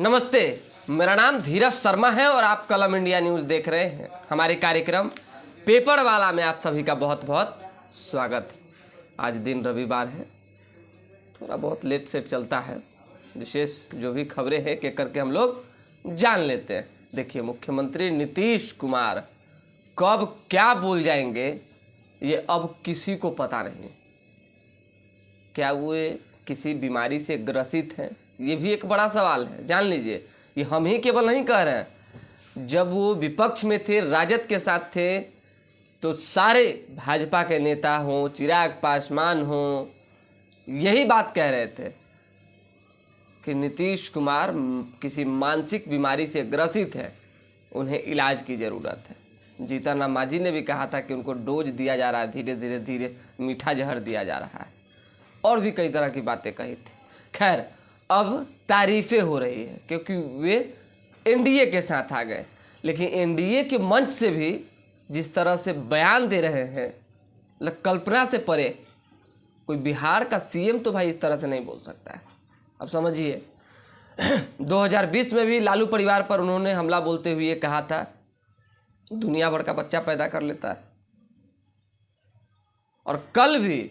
नमस्ते, मेरा नाम धीरज शर्मा है और आप कलम इंडिया न्यूज़ देख रहे हैं। हमारे कार्यक्रम पेपर वाला में आप सभी का बहुत बहुत स्वागत है। आज दिन रविवार है, थोड़ा बहुत लेट सेट चलता है, विशेष जो भी खबरें हैं के करके हम लोग जान लेते हैं। देखिए, मुख्यमंत्री नीतीश कुमार कब क्या बोल जाएंगे ये अब किसी को पता नहीं। क्या वो किसी बीमारी से ग्रसित हैं, ये भी एक बड़ा सवाल है। जान लीजिए, ये हम ही केवल नहीं कह रहे हैं। जब वो विपक्ष में थे, राजद के साथ थे, तो सारे भाजपा के नेता हों, चिराग पासवान हों, यही बात कह रहे थे कि नीतीश कुमार किसी मानसिक बीमारी से ग्रसित है, उन्हें इलाज की ज़रूरत है। जीतन राम मांझी ने भी कहा था कि उनको डोज दिया जा रहा है, धीरे धीरे मीठा जहर दिया जा रहा है, और भी कई तरह की बातें कही थी। खैर, अब तारीफें हो रही है क्योंकि वे एनडीए के साथ आ गए, लेकिन एनडीए के मंच से भी जिस तरह से बयान दे रहे हैं, कल्पना से परे। कोई बिहार का सीएम तो भाई इस तरह से नहीं बोल सकता है। अब समझिए, 2020 में भी लालू परिवार पर उन्होंने हमला बोलते हुए कहा था दुनिया भर का बच्चा पैदा कर लेता है, और कल भी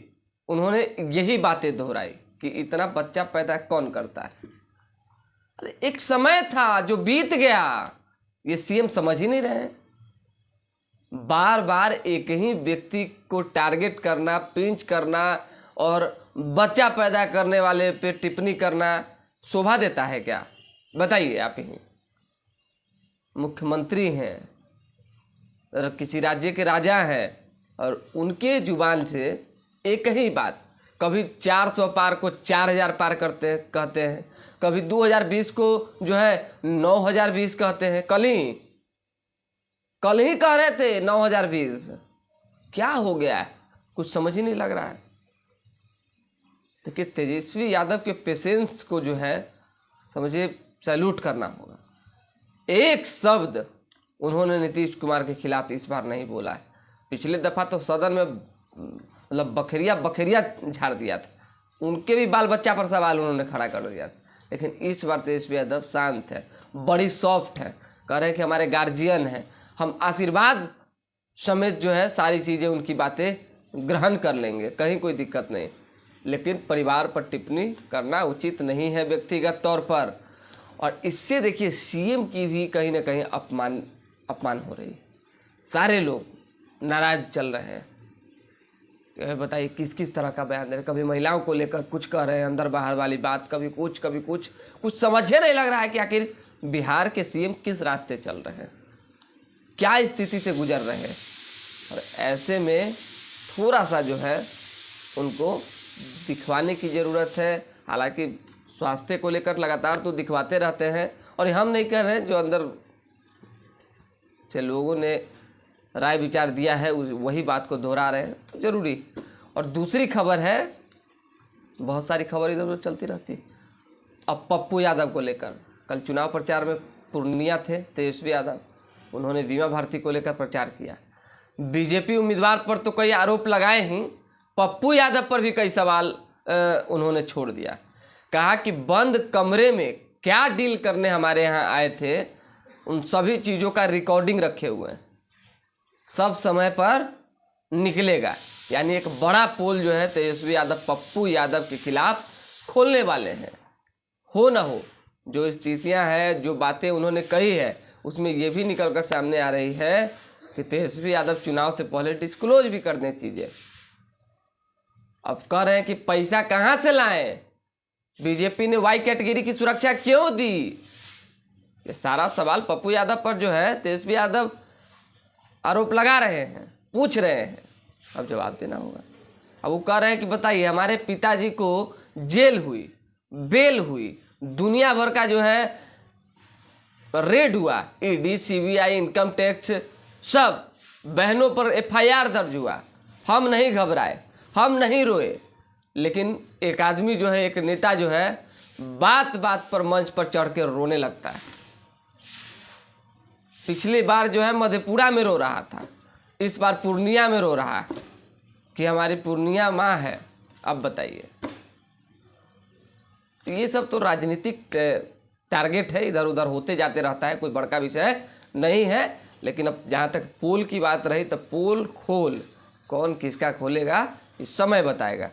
उन्होंने यही बातें दोहराई कि इतना बच्चा पैदा कौन करता है। अरे एक समय था जो बीत गया, ये सीएम समझ ही नहीं रहे। बार बार एक ही व्यक्ति को टारगेट करना, पिंच करना और बच्चा पैदा करने वाले पे टिप्पणी करना शोभा देता है क्या? बताइए। आप ही मुख्यमंत्री हैं और किसी राज्य के राजा हैं, और उनके जुबान से एक ही बात, कभी 400 पार को 4000 पार कहते हैं, कभी 2020 को जो है 9020 कहते हैं। कल ही कह रहे थे 9020। क्या हो गया है, कुछ समझ ही नहीं लग रहा है। देखिए, तेजस्वी यादव के पेशेंस को जो है समझिए सैल्यूट करना होगा। एक शब्द उन्होंने नीतीश कुमार के खिलाफ इस बार नहीं बोला है। पिछले दफा तो सदन में मतलब बखेरिया झाड़ दिया था, उनके भी बाल बच्चा पर सवाल उन्होंने खड़ा कर दिया था। लेकिन इस बार तेजस्वी यादव शांत है, बड़ी सॉफ्ट है, कह रहे हैं कि हमारे गार्जियन हैं, हम आशीर्वाद समेत जो है सारी चीज़ें उनकी बातें ग्रहण कर लेंगे, कहीं कोई दिक्कत नहीं। लेकिन परिवार पर टिप्पणी करना उचित नहीं है व्यक्तिगत तौर पर, और इससे देखिए सीएम की भी कहीं ना कहीं अपमान हो रही है। सारे लोग नाराज चल रहे हैं। बताइए किस किस तरह का बयान दे रहे। कभी महिलाओं को लेकर कुछ कह रहे हैं, अंदर बाहर वाली बात, कभी कुछ समझे नहीं लग रहा है कि आखिर बिहार के सीएम किस रास्ते चल रहे हैं, क्या स्थिति से गुजर रहे हैं। और ऐसे में थोड़ा सा जो है उनको दिखवाने की ज़रूरत है। हालांकि स्वास्थ्य को लेकर लगातार तो दिखवाते रहते हैं, और हम नहीं कह रहे हैं, जो अंदर से लोगों ने राय विचार दिया है वही बात को दोहरा रहे हैं, तो जरूरी। और दूसरी खबर है, बहुत सारी खबर इधर उधर चलती रहती है। अब पप्पू यादव को लेकर, कल चुनाव प्रचार में पूर्णिया थे तेजस्वी यादव, उन्होंने बीमा भारती को लेकर प्रचार किया। बीजेपी उम्मीदवार पर तो कई आरोप लगाए ही, पप्पू यादव पर भी कई सवाल उन्होंने छोड़ दिया। कहा कि बंद कमरे में क्या डील करने हमारे यहाँ आए थे, उन सभी चीज़ों का रिकॉर्डिंग रखे हुए हैं, सब समय पर निकलेगा। यानी एक बड़ा पोल जो है तेजस्वी यादव पप्पू यादव के खिलाफ खोलने वाले हैं। हो ना हो, जो स्थितियां हैं, जो बातें उन्होंने कही है, उसमें ये भी निकलकर सामने आ रही है कि तेजस्वी यादव चुनाव से पहले डिस्क्लोज भी कर दें चीज़ें। अब कह रहे हैं कि पैसा कहाँ से लाएं, बीजेपी ने वाई कैटेगरी की सुरक्षा क्यों दी। ये सारा सवाल पप्पू यादव पर जो है तेजस्वी यादव आरोप लगा रहे हैं, पूछ रहे हैं, अब जवाब देना होगा। अब वो कह रहे हैं कि बताइए, हमारे पिताजी को जेल हुई, बेल हुई, दुनिया भर का जो है रेड हुआ, ईडी, सीबीआई, इनकम टैक्स, सब बहनों पर एफआईआर दर्ज हुआ, हम नहीं घबराए, हम नहीं रोए। लेकिन एक आदमी जो है, एक नेता जो है, बात बात पर मंच पर चढ़ के रोने लगता है। पिछली बार जो है मधेपुरा में रो रहा था, इस बार पूर्णिया में रो रहा है कि हमारी पूर्णिया माँ है। अब बताइए, ये सब तो राजनीतिक टारगेट है, इधर उधर होते जाते रहता है, कोई बड़का विषय नहीं है। लेकिन अब जहाँ तक पोल की बात रही तो पोल खोल कौन किसका खोलेगा इस समय बताएगा।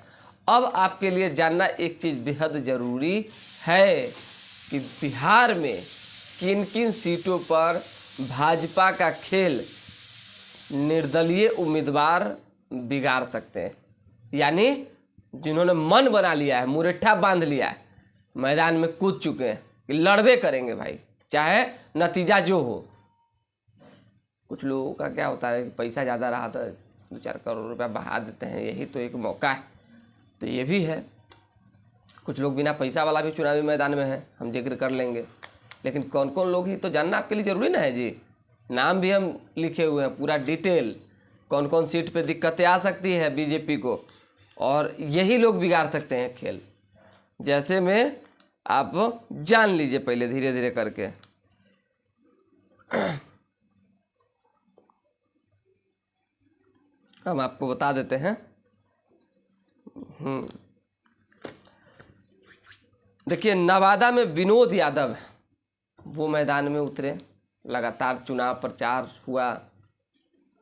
अब आपके लिए जानना एक चीज़ बेहद ज़रूरी है कि बिहार में किन किन सीटों पर भाजपा का खेल निर्दलीय उम्मीदवार बिगाड़ सकते हैं। यानी जिन्होंने मन बना लिया है, मुरट्ठा बांध लिया है, मैदान में कूद चुके हैं कि लड़बे करेंगे भाई, चाहे नतीजा जो हो। कुछ लोगों का क्या होता है कि पैसा ज़्यादा रहा तो 2-4 करोड़ रुपया बहा देते हैं, यही तो एक मौका है। तो ये भी है, कुछ लोग बिना पैसा वाला भी चुनावी मैदान में है, हम जिक्र कर लेंगे। लेकिन कौन कौन लोग ही तो जानना आपके लिए ज़रूरी ना है जी। नाम भी हम लिखे हुए हैं, पूरा डिटेल, कौन कौन सीट पे दिक्कतें आ सकती है बीजेपी को, और यही लोग बिगाड़ सकते हैं खेल। जैसे में आप जान लीजिए पहले धीरे धीरे करके। हम आपको बता देते हैं। देखिए, नवादा में विनोद यादव वो मैदान में उतरे, लगातार चुनाव प्रचार हुआ,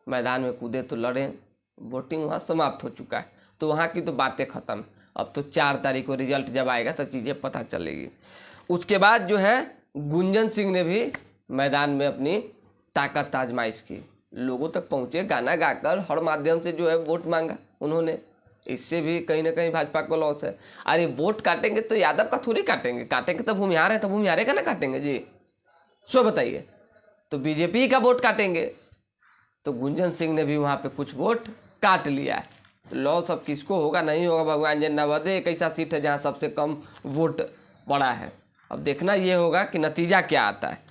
मैदान में कूदे तो लड़े, वोटिंग वहाँ समाप्त हो चुका है। तो वहाँ की तो बातें ख़त्म। अब तो 4 तारीख को रिजल्ट जब आएगा तो चीज़ें पता चलेगी। उसके बाद जो है गुंजन सिंह ने भी मैदान में अपनी ताकत आजमाइश की, लोगों तक पहुँचे, गाना गाकर हर माध्यम से जो है वोट मांगा उन्होंने। इससे भी कहीं ना कहीं भाजपा को लॉस है। अरे वोट काटेंगे तो यादव का थोड़ी काटेंगे, काटेंगे तो भूमिहार है, तो भूमिहारे का ना काटेंगे जी, सो बताइए। तो बीजेपी का वोट काटेंगे। तो गुंजन सिंह ने भी वहाँ पे कुछ वोट काट लिया है। तो लॉस अब किसको होगा नहीं होगा भगवान जाने। नवादा एक ऐसा सीट है जहाँ सबसे कम वोट पड़ा है। अब देखना ये होगा कि नतीजा क्या आता है।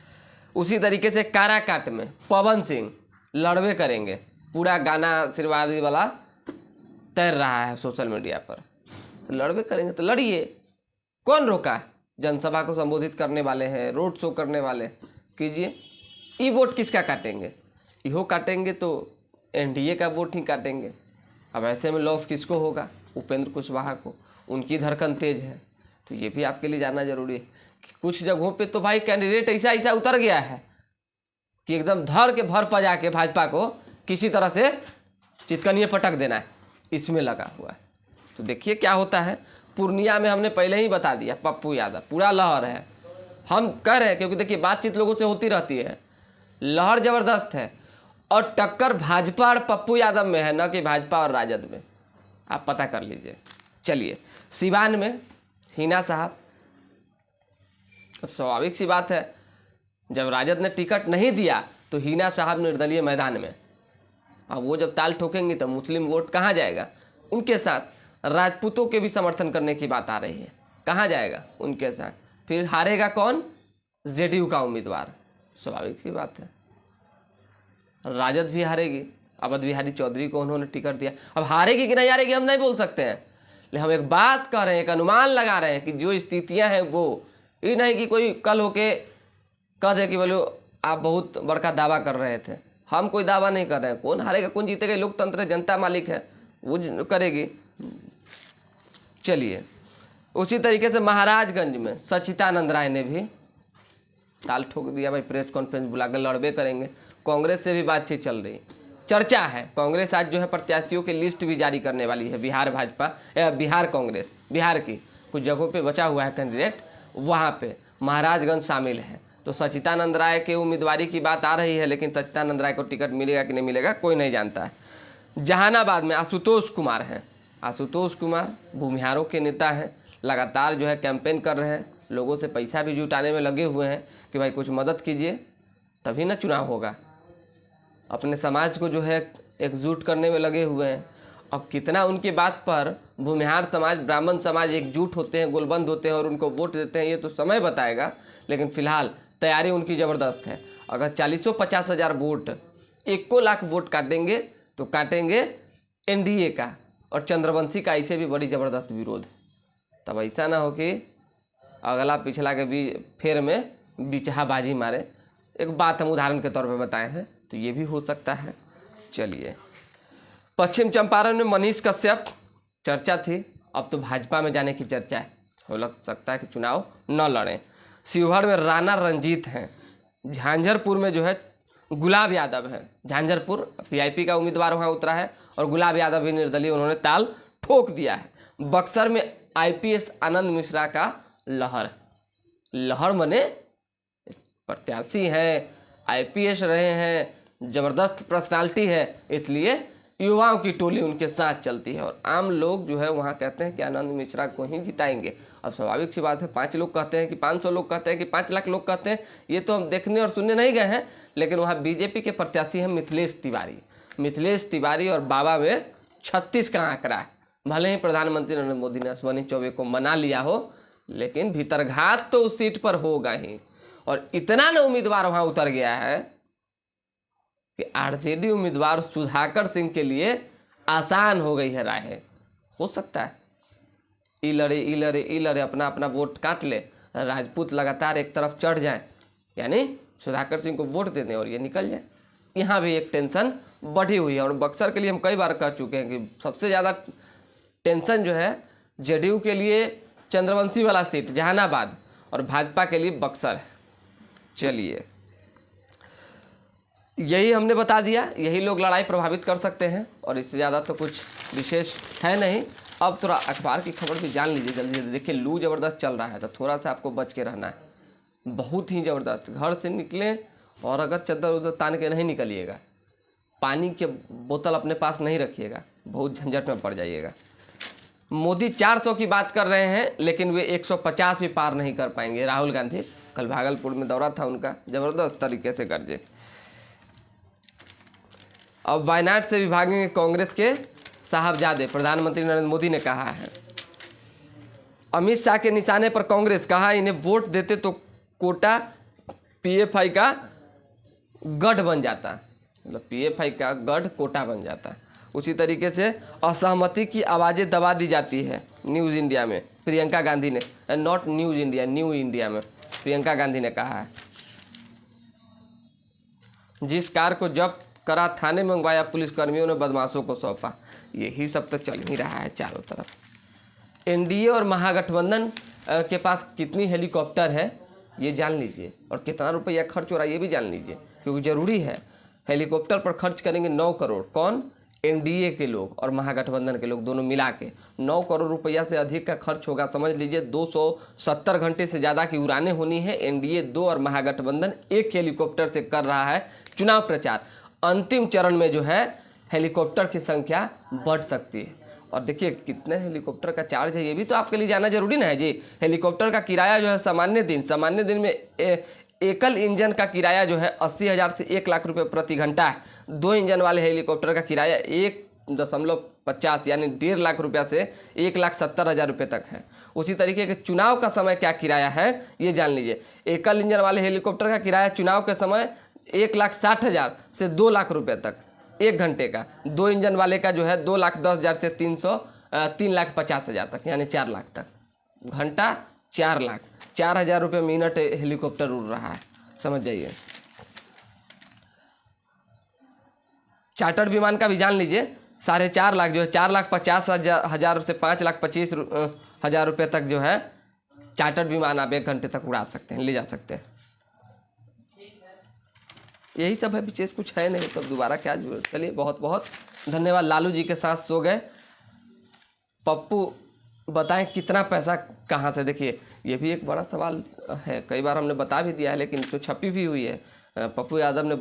उसी तरीके से काराकाट में पवन सिंह लड़वे करेंगे, पूरा गाना आशीर्वाद वाला तैर रहा है सोशल मीडिया पर। तो लड़वे करेंगे तो लड़िए, कौन रोका। जनसभा को संबोधित करने वाले हैं, रोड शो करने वाले, कीजिए। ये वोट किसका काटेंगे, इहो काटेंगे तो एनडीए का वोट ही काटेंगे। अब ऐसे में लॉस किसको होगा, उपेंद्र कुशवाहा को, उनकी धड़कन तेज है। तो ये भी आपके लिए जानना जरूरी है कि कुछ जगहों पे तो भाई कैंडिडेट ऐसा ऐसा उतर गया है कि एकदम धर के भर पजा के भाजपा को किसी तरह से चितकनिए पटक देना है, इसमें लगा हुआ है। तो देखिए क्या होता है। पूर्णिया में हमने पहले ही बता दिया, पप्पू यादव पूरा लहर है। हम कह रहे हैं क्योंकि देखिए बातचीत लोगों से होती रहती है, लहर जबरदस्त है। और टक्कर भाजपा और पप्पू यादव में है, न कि भाजपा और राजद में। आप पता कर लीजिए। चलिए, सिवान में हिना साहब, अब स्वाभाविक सी बात है, जब राजद ने टिकट नहीं दिया तो हिना साहब निर्दलीय मैदान में। अब वो जब ताल ठोकेंगी तो मुस्लिम वोट कहाँ जाएगा उनके साथ। राजपूतों के भी समर्थन करने की बात आ रही है, कहाँ जाएगा उनके साथ। फिर हारेगा कौन, जेडीयू का उम्मीदवार, स्वाभाविक सी बात है। राजद भी हारेगी, अवध बिहारी चौधरी को उन्होंने टिकट दिया। अब हारेगी कि नहीं हारेगी हम नहीं बोल सकते हैं, लेकिन हम एक बात कर रहे हैं, एक अनुमान लगा रहे हैं कि जो स्थितियां हैं वो, ये नहीं कि कोई कल होके कह दे कि बोलो आप बहुत बड़का दावा कर रहे थे। हम कोई दावा नहीं कर रहे हैं, कौन हारेगा कौन जीतेगा, लोकतंत्र है, जनता मालिक है, वो करेगी। चलिए, उसी तरीके से महाराजगंज में सचिदानंद राय ने भी ताल ठोक दिया भाई, प्रेस कॉन्फ्रेंस बुलाकर लड़बे करेंगे। कांग्रेस से भी बातचीत चल रही, चर्चा है। कांग्रेस आज जो है प्रत्याशियों की लिस्ट भी जारी करने वाली है। बिहार भाजपा या बिहार कांग्रेस, बिहार की कुछ जगहों पे बचा हुआ है कैंडिडेट, वहाँ पे महाराजगंज शामिल है। तो सचिदानंद राय के उम्मीदवारी की बात आ रही है, लेकिन सचिदानंद राय को टिकट मिलेगा कि नहीं मिलेगा कोई नहीं जानता है। जहानाबाद में आशुतोष कुमार हैं। आशुतोष कुमार भूमिहारों के नेता हैं, लगातार जो है कैंपेन कर रहे हैं, लोगों से पैसा भी जुटाने में लगे हुए हैं कि भाई कुछ मदद कीजिए तभी ना चुनाव होगा। अपने समाज को जो है एकजुट करने में लगे हुए हैं। अब कितना उनकी बात पर भूमिहार समाज, ब्राह्मण समाज एकजुट होते हैं, गोलबंद होते हैं और उनको वोट देते हैं, ये तो समय बताएगा। लेकिन फिलहाल तैयारी उनकी ज़बरदस्त है। अगर 40-50 हज़ार वोट, 1 लाख वोट काटेंगे तो काटेंगे एनडीए का, और चंद्रवंशी का ऐसे भी बड़ी ज़बरदस्त विरोध। तब ऐसा ना हो कि अगला पिछला के भी फेर में बिचहाबाजी मारे। एक बात हम उदाहरण के तौर पे बताए हैं, तो ये भी हो सकता है। चलिए, पश्चिम चंपारण में मनीष कश्यप, चर्चा थी, अब तो भाजपा में जाने की चर्चा है। हो लग सकता है कि चुनाव न लड़ें। शिवहर में राणा रंजीत हैं, झांझरपुर में जो है गुलाब यादव है। झांझरपुर पीआईपी का उम्मीदवार वहाँ उतरा है और गुलाब यादव भी निर्दलीय, उन्होंने ताल ठोक दिया है। बक्सर में आईपीएस आनंद मिश्रा का लहर, लहर मने प्रत्याशी हैं, आईपीएस रहे हैं, जबरदस्त पर्सनालिटी है, इसलिए युवाओं की टोली उनके साथ चलती है और आम लोग जो है वहाँ कहते हैं कि आनंद मिश्रा को ही जिताएंगे। अब स्वाभाविक सी बात है, 5 लोग कहते हैं कि 500 लोग कहते हैं कि 5 लाख लोग कहते हैं, ये तो हम देखने और सुनने नहीं गए हैं, लेकिन वहाँ बीजेपी के प्रत्याशी हैं मिथिलेश तिवारी। मिथिलेश तिवारी और बाबा में 36 का आंकड़ा है। भले ही प्रधानमंत्री नरेंद्र मोदी ने अश्विनी चौबे को मना लिया हो, लेकिन भीतरघात तो उस सीट पर होगा ही। और इतना न उम्मीदवार वहाँ उतर गया है कि आरजेडी उम्मीदवार सुधाकर सिंह के लिए आसान हो गई है राह। हो सकता है ई लड़े अपना अपना वोट काट ले, राजपूत लगातार एक तरफ चढ़ जाए, यानी सुधाकर सिंह को वोट दे दें और ये निकल जाए। यहाँ भी एक टेंशन बढ़ी हुई है और बक्सर के लिए हम कई बार कह चुके हैं कि सबसे ज़्यादा टेंशन जो है जेडीयू के लिए चंद्रवंशी वाला सीट जहानाबाद और भाजपा के लिए बक्सर है। चलिए, यही हमने बता दिया, यही लोग लड़ाई प्रभावित कर सकते हैं और इससे ज़्यादा तो कुछ विशेष है नहीं। अब थोड़ा अखबार की खबर भी जान लीजिए जल्दी जल्दी। देखिए, लू ज़बरदस्त चल रहा है तो थोड़ा सा आपको बच के रहना है, बहुत ही ज़बरदस्त। घर से निकलें और अगर चद्दर उधर तान के नहीं निकलिएगा, पानी के बोतल अपने पास नहीं रखिएगा, बहुत झंझट में पड़ जाइएगा। मोदी 400 की बात कर रहे हैं लेकिन वे 150 भी पार नहीं कर पाएंगे। राहुल गांधी, कल भागलपुर में दौरा था उनका, ज़बरदस्त तरीके से गरजे। अब वायनाड से भी भागेंगे कांग्रेस के साहबजादे, प्रधानमंत्री नरेंद्र मोदी ने कहा है। अमित शाह के निशाने पर कांग्रेस, कहा इन्हें वोट देते तो कोटा पीएफआई का गढ़ बन जाता, मतलब पीएफआई का गढ़ कोटा बन जाता। उसी तरीके से असहमति की आवाज़ें दबा दी जाती है न्यूज़ इंडिया में, प्रियंका गांधी ने, not news India, new India में प्रियंका गांधी ने कहा है। जिस कार को जब्त करा थाने में मंगवाया, पुलिसकर्मियों ने बदमाशों को सौंपा। यही सब तो चल ही रहा है चारों तरफ। एनडीए और महागठबंधन के पास कितनी हेलीकॉप्टर है ये जान लीजिए और कितना रुपया खर्च हो रहा है ये भी जान लीजिए, क्योंकि ज़रूरी है। हेलीकॉप्टर पर खर्च करेंगे 9 करोड़, कौन? एनडीए के लोग और महागठबंधन के लोग दोनों मिला के 9 करोड़ रुपया से अधिक का खर्च होगा। समझ लीजिए 270 घंटे से ज़्यादा की उड़ानें होनी है। एनडीए 2 और महागठबंधन 1 हेलीकॉप्टर से कर रहा है चुनाव प्रचार। अंतिम चरण में जो है हेलीकॉप्टर की संख्या बढ़ सकती है। और देखिए कितने हेलीकॉप्टर का चार्ज है ये भी तो आपके लिए जानना जरूरी ना है जी। हेलीकॉप्टर का किराया जो है सामान्य दिन में एकल इंजन का किराया जो है 80,000 से 1 लाख रुपए प्रति घंटा है। 2 इंजन वाले हेलीकॉप्टर का किराया 1.50 यानी 1.5 लाख रुपया से 1,70,000 रुपये तक है। उसी तरीके के चुनाव का समय क्या किराया है ये जान लीजिए। एकल इंजन वाले हेलीकॉप्टर का किराया चुनाव के समय 1,60,000 से 2 लाख रुपये तक 1 घंटे का। 2 इंजन वाले का जो है 2,10,000 से 3,50,000 तक, यानी 4 लाख तक। घंटा 4 लाख, 4,000 रुपये मिनट हेलीकॉप्टर उड़ रहा है, समझ जाइए। चार्टर्ड विमान का भी जान लीजिए 4.5 लाख जो है 4,50,000 से 5,25,000 रुपये तक जो है चार्टर्ड विमान आप 1 घंटे तक उड़ा सकते हैं, ले जा सकते हैं। यही सब है, विशेष कुछ है नहीं, तो दोबारा क्या जरूरत। चलिए, बहुत बहुत धन्यवाद। लालू जी के साथ सो गए। पप्पू बताएं कितना पैसा कहाँ से। देखिए ये भी एक बड़ा सवाल है, कई बार हमने बता भी दिया है लेकिन तो छपी भी हुई है। पप्पू यादव ने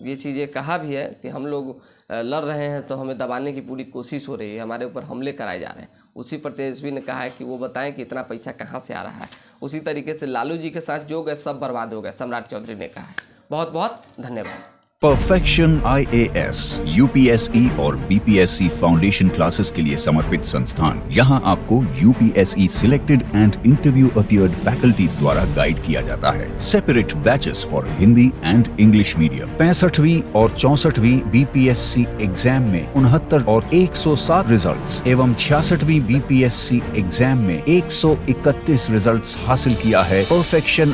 ये चीज़ें कहा भी है कि हम लोग लड़ रहे हैं तो हमें दबाने की पूरी कोशिश हो रही है, हमारे ऊपर हमले कराए जा रहे हैं। उसी पर तेजस्वी ने कहा है कि वो बताएं कि इतना पैसा कहाँ से आ रहा है। उसी तरीके से लालू जी के साथ जो गए सब बर्बाद हो गए, सम्राट चौधरी ने कहा है। बहुत बहुत धन्यवाद। परफेक्शन IAS, UPSE और BPSC फाउंडेशन क्लासेस के लिए समर्पित संस्थान। यहाँ आपको UPSE selected and interview appeared faculties द्वारा गाइड किया जाता है। Separate batches for Hindi and English medium. 65वीं और 64वीं BPSC एग्जाम में 69 और 107 रिजल्ट्स एवं 66वीं BPSC एग्जाम में 131 रिजल्ट्स हासिल किया है। परफेक्शन